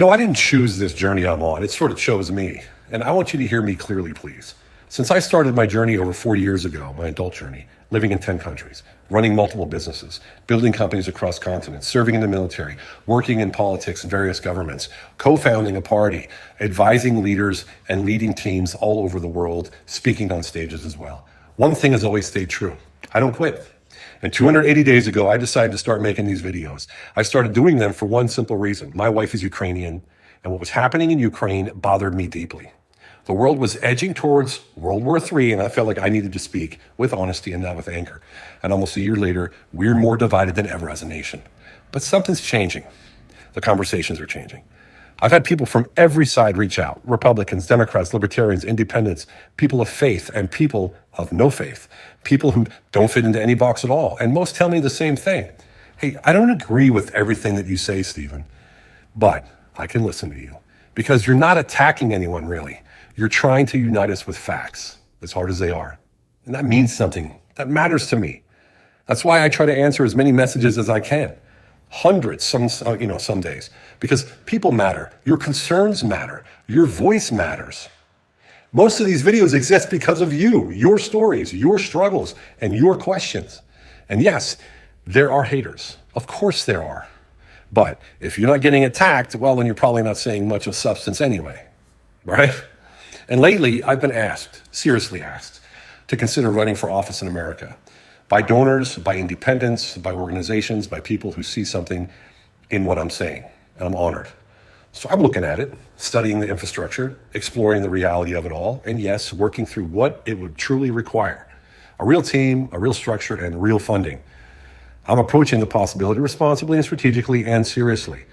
I didn't choose this journey I'm on. It sort of chose me. And I want you to hear me clearly, please. Since I started my journey over 40 years ago, my adult journey, living in 10 countries, running multiple businesses, building companies across continents, serving in the military, working in politics and various governments, co-founding a party, advising leaders and leading teams all over the world, speaking on stages as well. One thing has always stayed true. I don't quit. And 280 days ago, I decided to start making these videos. I started doing them for one simple reason. My wife is Ukrainian, and what was happening in Ukraine bothered me deeply. The world was edging towards World War III, and I felt like I needed to speak with honesty and not with anger. And almost a year later, we're more divided than ever as a nation. But something's changing. The conversations are changing. I've had people from every side reach out: Republicans, Democrats, Libertarians, Independents, people of faith and people of no faith, people who don't fit into any box at all. And most tell me the same thing. Hey, I don't agree with everything that you say, Stephen, but I can listen to you because you're not attacking anyone really. You're trying to unite us with facts, as hard as they are. And that means something. That matters to me. That's why I try to answer as many messages as I can. Hundreds, some days, because people matter. Your concerns matter. Your voice matters. Most of these videos exist because of you, your stories, your struggles, and your questions. And yes, there are haters. Of course there are. But if you're not getting attacked, well, then you're probably not saying much of substance anyway, right? And lately, I've been asked, seriously asked, to consider running for office in America. By donors, by independents, by organizations, by people who see something in what I'm saying. And I'm honored. So I'm looking at it, studying the infrastructure, exploring the reality of it all, and yes, working through what it would truly require. A real team, a real structure, and real funding. I'm approaching the possibility responsibly and strategically and seriously.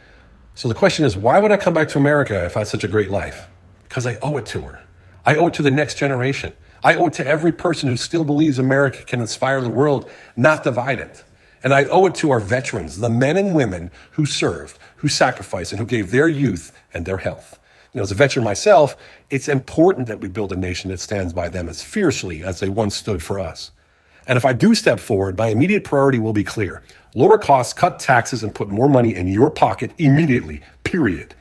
So the question is, why would I come back to America if I had such a great life? Because I owe it to her. I owe it to the next generation. I owe it to every person who still believes America can inspire the world, not divide it. And I owe it to our veterans, the men and women who served, who sacrificed, and who gave their youth and their health. As a veteran myself, it's important that we build a nation that stands by them as fiercely as they once stood for us. And if I do step forward, my immediate priority will be clear. Lower costs, cut taxes, and put more money in your pocket immediately, period.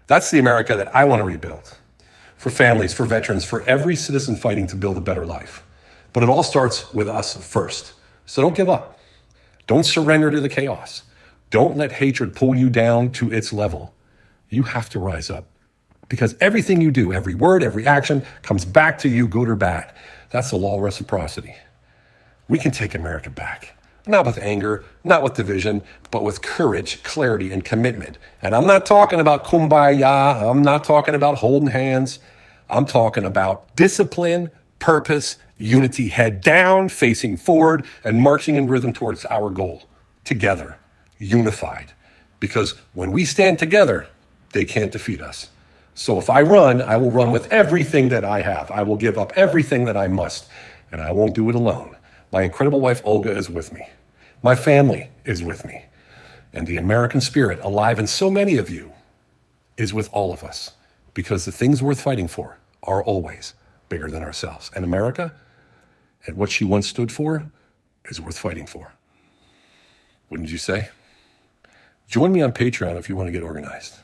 That's the America that I want to rebuild. For families, for veterans, for every citizen fighting to build a better life. But it all starts with us first. So don't give up. Don't surrender to the chaos. Don't let hatred pull you down to its level. You have to rise up. Because everything you do, every word, every action, comes back to you, good or bad. That's the law of reciprocity. We can take America back. Not with anger, not with division, but with courage, clarity, and commitment. And I'm not talking about kumbaya. I'm not talking about holding hands. I'm talking about discipline, purpose, unity, head down, facing forward, and marching in rhythm towards our goal. Together, unified. Because when we stand together, they can't defeat us. So if I run, I will run with everything that I have. I will give up everything that I must, and I won't do it alone. My incredible wife, Olga, is with me. My family is with me. And the American spirit, alive in so many of you, is with all of us. Because the things worth fighting for are always bigger than ourselves. And America, and what she once stood for, is worth fighting for. Wouldn't you say? Join me on Patreon if you want to get organized.